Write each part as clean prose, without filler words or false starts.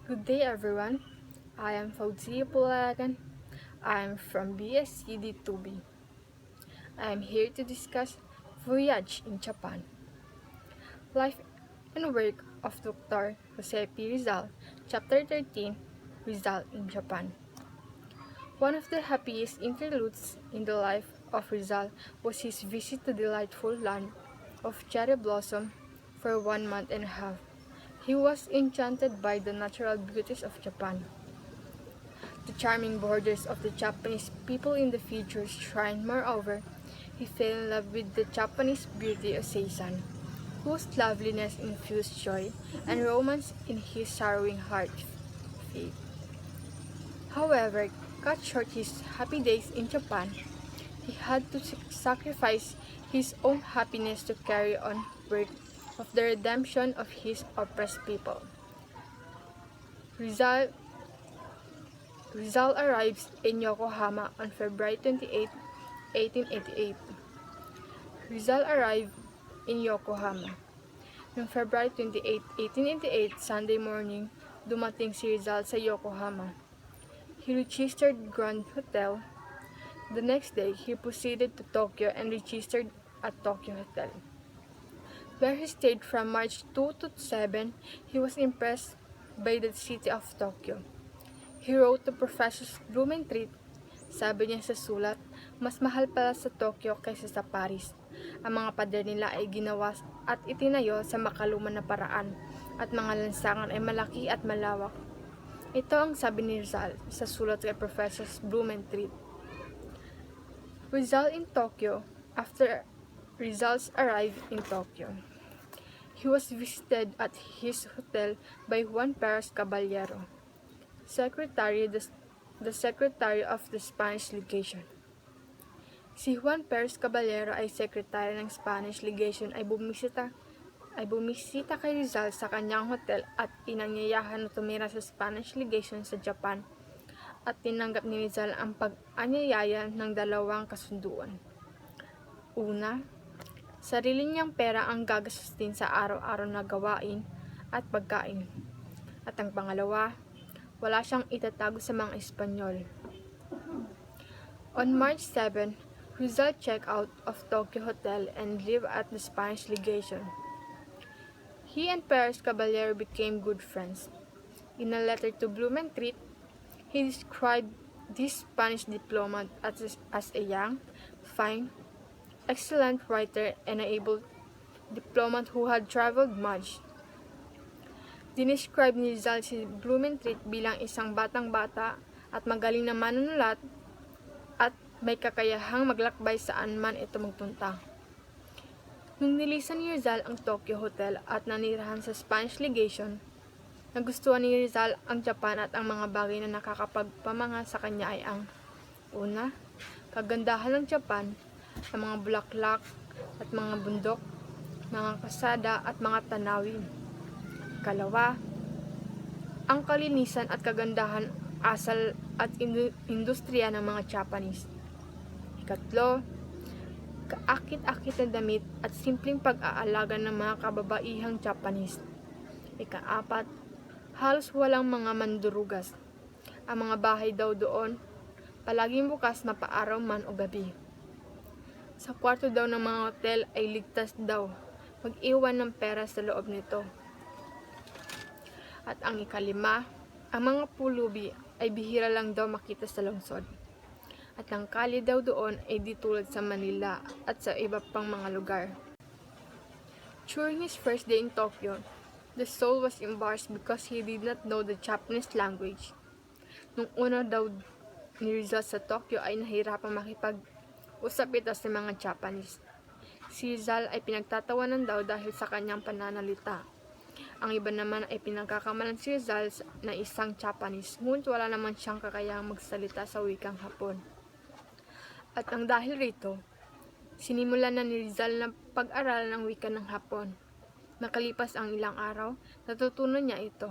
Good day everyone. I am Fauzi Pulagan. I am from BSCD2B. I am here to discuss Voyage in Japan. Life and work of Dr. Jose P. Rizal, Chapter 13, Rizal in Japan. One of the happiest interludes in the life of Rizal was his visit to the delightful land of cherry blossom for 1 month and a half. He was enchanted by the natural beauties of Japan. The charming borders of the Japanese people in the featured shrine. Moreover, he fell in love with the Japanese beauty of Seisan, whose loveliness infused joy and romance in his sorrowing heart. Fate. However, cut short his happy days in Japan, he had to sacrifice his own happiness to carry on work of the redemption of his oppressed people. Rizal Rizal arrives in Yokohama on February 28, 1888. Rizal arrived in Yokohama. Noong February 28, 1888, Sunday morning, dumating si Rizal sa Yokohama. He registered Grand Hotel. The next day, he proceeded to Tokyo and registered at Tokyo Hotel, where he stayed from March 2 to 7. He was impressed by the city of Tokyo. He wrote to Professor Blumentritt. Sabi niya sa sulat, mas mahal pala sa Tokyo kaysa sa Paris. Ang mga pader nila ay ginawa at itinayo sa makaluman na paraan at mga lansangan ay malaki at malawak. Ito ang sabi ni Rizal sa sulat kay Professor Blumentritt. Rizal in Tokyo. After Rizal's arrived in Tokyo, he was visited at his hotel by Juan Perez Caballero, the Secretary of the Spanish Legation. Si Juan Perez Caballero ay sekretary ng Spanish Legation ay bumisita kay Rizal sa kanyang hotel at inanyayahan na tumira sa Spanish Legation sa Japan at tinanggap ni Rizal ang pag-anyayaya ng dalawang kasunduan. Una, sarili niyang pera ang gagastusin sa araw-araw na gawain at pagkain. At ang pangalawa, wala siyang itatago sa mga Espanyol. On March 7, Rizal checked out of Tokyo Hotel and lived at the Spanish Legation. He and Perez Caballero became good friends. In a letter to Blumentritt, he described this Spanish diplomat as a young, fine, excellent writer and an able diplomat who had traveled much. Dinescribe ni Rizal si Blumentritt bilang isang batang-bata at magaling na manunulat at may kakayahang maglakbay saan man ito magpunta. Nung nilisan ni Rizal ang Tokyo Hotel at nanirahan sa Spanish Legation, nagustuhan ni Rizal ang Japan at ang mga bagay na nakakapagpamanga sa kanya ay ang una, kagandahan ng Japan, ang mga bulaklak at mga bundok, mga kasada at mga tanawin. Ikalawa, ang kalinisan at kagandahan asal at industriya ng mga Japanese. Ikatlo, kaakit-akit na damit at simpleng pag-aalaga ng mga kababaihang Japanese. Ikaapat, halos walang mga mandurugas. Ang mga bahay daw doon, palaging bukas mapaaraw man o gabi. Sa kwarto daw ng mga hotel ay ligtas daw mag-iwan ng pera sa loob nito. At ang ikalima, ang mga pulubi ay bihira lang daw makita sa lungsod. At ang kalye daw doon ay di tulad sa Manila at sa iba pang mga lugar. During his first day in Tokyo, the soul was embarrassed because he did not know the Japanese language. Nung una daw ni Rizal sa Tokyo ay nahirapang makipag-usap ito sa mga Japanese. Si Rizal ay pinagtatawanan daw dahil sa kanyang pananalita. Ang iba naman ay pinagkakamalan si Rizal na isang Japanese, ngunit wala naman siyang kakayahang magsalita sa wikang Hapon. At ang dahil rito, sinimulan na ni Rizal na pag-aralan ng wika ng Hapon. Nakalipas ang ilang araw, natutunan niya ito.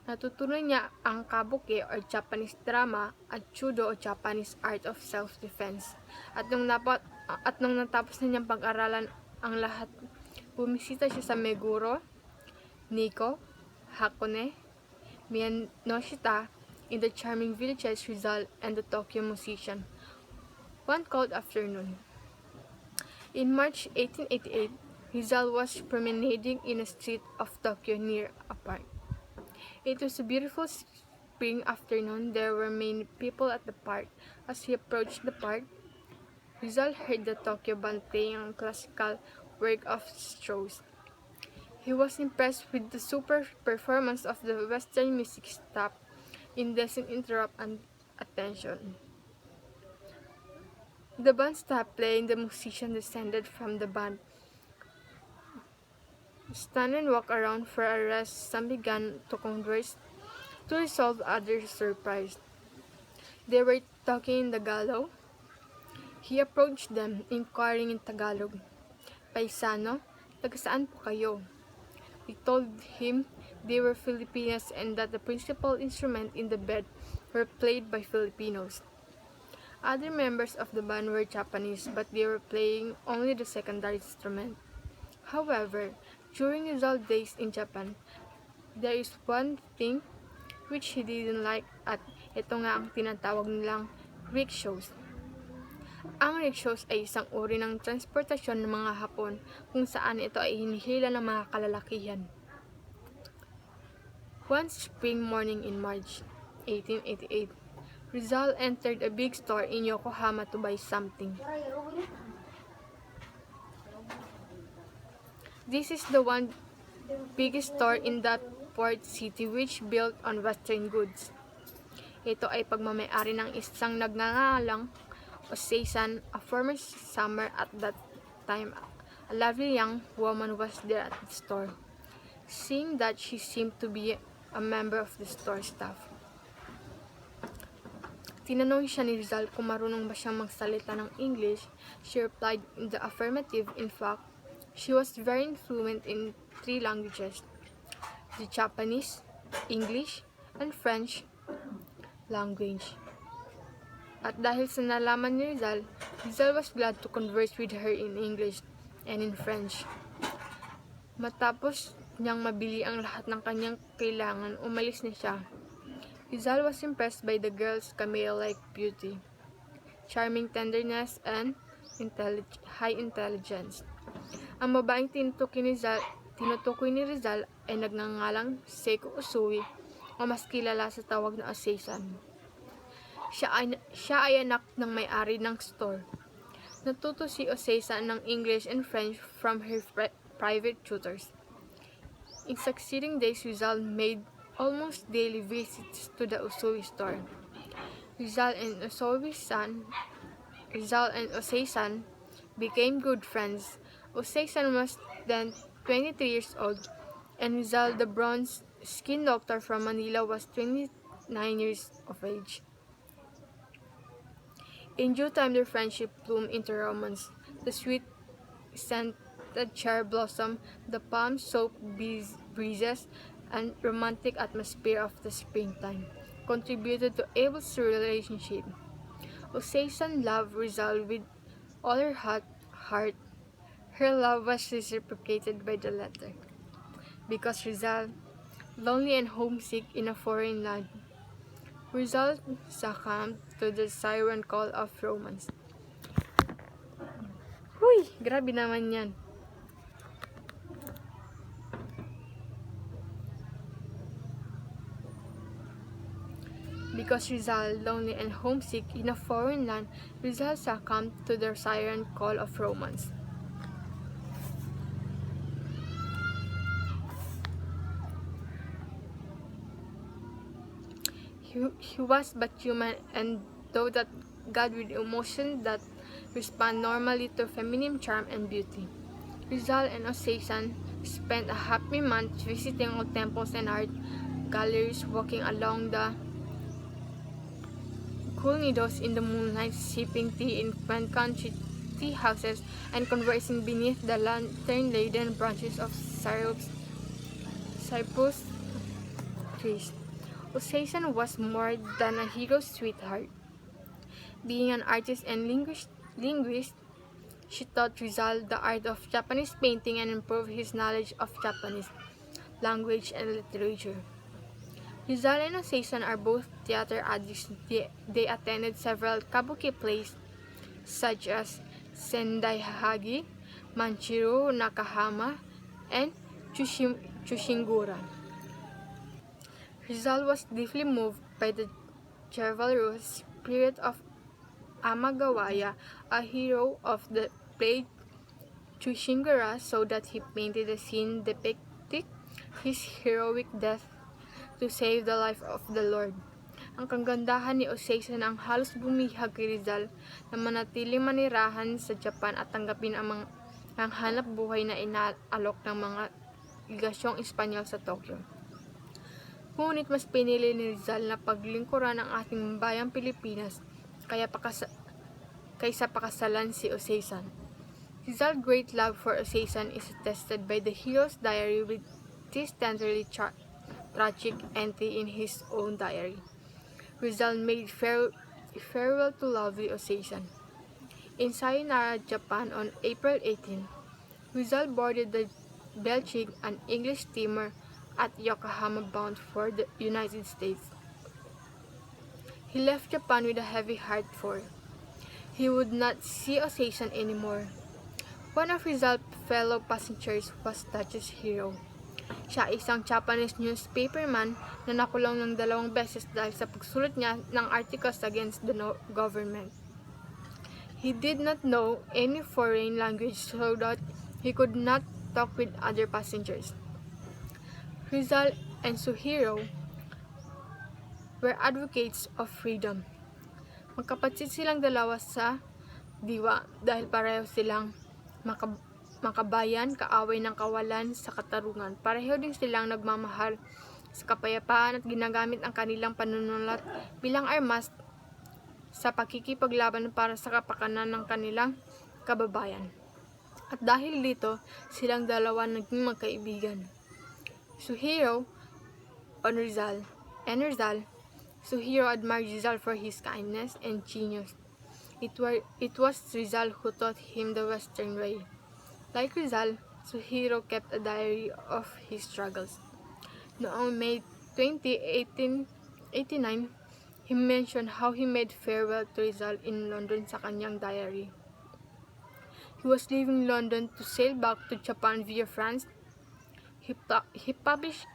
Natutunan niya ang kabuki or Japanese drama at judo o Japanese art of self-defense. At nung natapos na niyang pag-aralan ang lahat, bumisita siya sa Meguro, Nikko, Hakone, Miyanoshita in the charming villages Rizal and the Tokyo musician. One cold afternoon. In March 1888, Rizal was promenading in a street of Tokyo near a park. It was a beautiful spring afternoon. There were many people at the park. As he approached the park, Rizal heard the Tokyo band playing a classical work of Strauss. He was impressed with the super performance of the Western music staff. It doesn't interrupt attention. The band stopped playing. The musician descended from the band, stand and walk around for a rest. Some began to converse to resolve others' surprise. They were talking in Tagalog. He approached them, inquiring in Tagalog, "Paisano, taga saan po kayo?" They told him they were Filipinos and that the principal instrument in the band were played by Filipinos. Other members of the band were Japanese, but they were playing only the secondary instrument. However, during his old days in Japan, there is one thing which he didn't like at ito nga ang tinatawag nilang rickshaws. Ang rickshaws ay isang uri ng transportasyon ng mga Hapon kung saan ito ay hinihila ng mga kalalakihan. One spring morning in March 1888, Rizal entered a big store in Yokohama to buy something. This is the one biggest store in that port city which built on western goods. Ito ay pagmamayari ng isang nagngangalang Oseisan, a former summer at that time. A lovely young woman was there at the store. Seeing that she seemed to be a member of the store staff, tinanong siya ni Rizal kung marunong ba siyang magsalita ng English. She replied in the affirmative. In fact, she was very fluent in 3 languages, the Japanese, English, and French language. At dahil sa nalaman ni Rizal, Rizal was glad to converse with her in English and in French. Matapos niyang mabili ang lahat ng kanyang kailangan, umalis na siya. Rizal was impressed by the girl's cameo-like beauty, charming tenderness, and high intelligence. Ang babaeng tinutukoy ni Rizal ay nagngangalang Seiko Usui o mas kilala sa tawag na Oseisan. Siya ay anak ng may-ari ng store. Natuto si Oseisan ng English and French from her private tutors. In succeeding days, Rizal made almost daily visits to the Usui store. Rizal and Oseisan became good friends. Oseisan was then 23 years old, and Rizal, the bronze skin doctor from Manila, was 29 years of age. In due time, their friendship bloomed into romance. The sweet scented cherry blossom, the palm soap breezes, and romantic atmosphere of the springtime contributed to Abel's relationship. Oseisan loved Rizal with all her heart. Her love was reciprocated by the latter. Because Rizal, lonely and homesick in a foreign land, Rizal succumbed to the siren call of romance. Huy! Grabe naman yan. Because Rizal, lonely and homesick in a foreign land, Rizal succumbed to the siren call of romance. He was but human, and though that God with emotions that respond normally to feminine charm and beauty. Rizal and Oseisan spent a happy month visiting old temples and art galleries, walking along the cool meadows in the moonlight, sipping tea in quaint country tea houses, and conversing beneath the lantern-laden branches of cypress trees. Oseisan was more than a hero's sweetheart. Being an artist and linguist, she taught Rizal the art of Japanese painting and improved his knowledge of Japanese language and literature. Rizal and Oseisan are both theater addicts. They attended several kabuki plays such as Sendai Hagi, Manchiro Nakahama, and Chushingura. Rizal was deeply moved by the chivalrous spirit of Amagawaya, a hero of the play Chushingura, so that he painted a scene depicting his heroic death to save the life of the Lord. Ang kagandahan ni Oseisan ang halos bumihag kay Rizal na manatiling manirahan sa Japan at tanggapin ang hanap buhay na inaalok ng mga ligasyong Espanyol sa Tokyo. Ngunit mas pinili ni Rizal na paglingkuran ang ating bayang Pilipinas kaysa pakasalan si Oseisan. Rizal's great love for Oseisan is attested by the hero's diary with this tenderly tragic entry in his own diary. Rizal made farewell to lovely Oseisan. In Sayonara, Japan on April 18, Rizal boarded the Belching, an English steamer at Yokohama bound for the United States. He left Japan with a heavy heart for he would not see Oseisan anymore. One of Rizal's fellow passengers was Duchess Hero. Siya isang Japanese newspaperman na nakulong ng 2 beses dahil sa pagsulat niya ng articles against the government. He did not know any foreign language so that he could not talk with other passengers. Rizal and Suhiro were advocates of freedom. Magkapatid silang dalawa sa diwa dahil pareho silang makabayan, kaaway ng kawalan sa katarungan. Pareho din silang nagmamahal sa kapayapaan at ginagamit ang kanilang panunulat bilang armas sa pakikipaglaban para sa kapakanan ng kanilang kababayan. At dahil dito, silang dalawa naging magkaibigan. Suhiro on Rizal and Rizal, Suhiro admired Rizal for his kindness and genius. It was Rizal who taught him the Western way. Like Rizal, Suhiro kept a diary of his struggles. Noong May 20, 1889, he mentioned how he made farewell to Rizal in London sa kanyang diary. He was leaving London to sail back to Japan via France. He published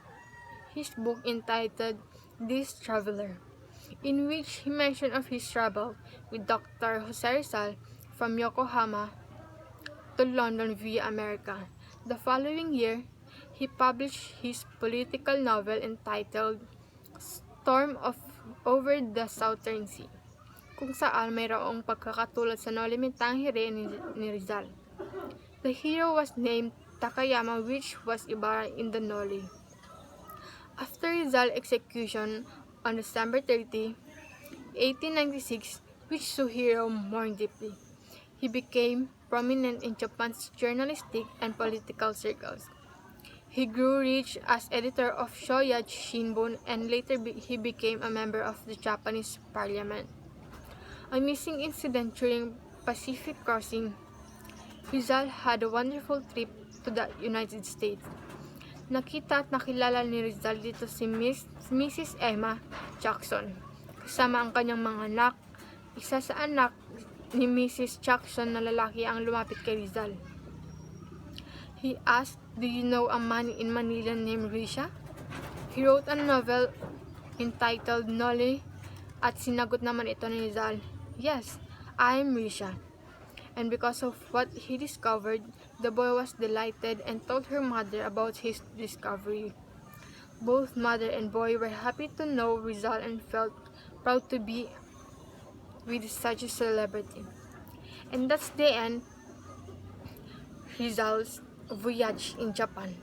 his book entitled This Traveler, in which he mentioned of his travel with Dr. Jose Rizal from Yokohama to London via America. The following year, he published his political novel entitled Storm Over the Southern Sea, kung saan mayroong pagkakatulad sa Noli Me Tangere ni Rizal. The hero was named Takayama, which was Ibarra in the Noli. After Rizal's execution on December 30, 1896, which Suhiro mourned deeply, he became prominent in Japan's journalistic and political circles. He grew rich as editor of Shoya Shimbun, and later he became a member of the Japanese parliament. A missing incident during Pacific crossing, Rizal had a wonderful trip to the United States. Nakita at nakilala ni Rizal dito si Mrs. Emma Jackson, kasama ang kanyang mga anak. Isa sa anak ni Mrs. Jackson na lalaki ang lumapit kay Rizal. He asked, "Do you know a man in Manila named Risha?" He wrote a novel entitled Noli, at sinagot naman ito ni Rizal, "Yes, I am Risha." And because of what he discovered, the boy was delighted and told her mother about his discovery. Both mother and boy were happy to know Rizal and felt proud to be with such a celebrity. And that's the end Rizal's voyage in Japan.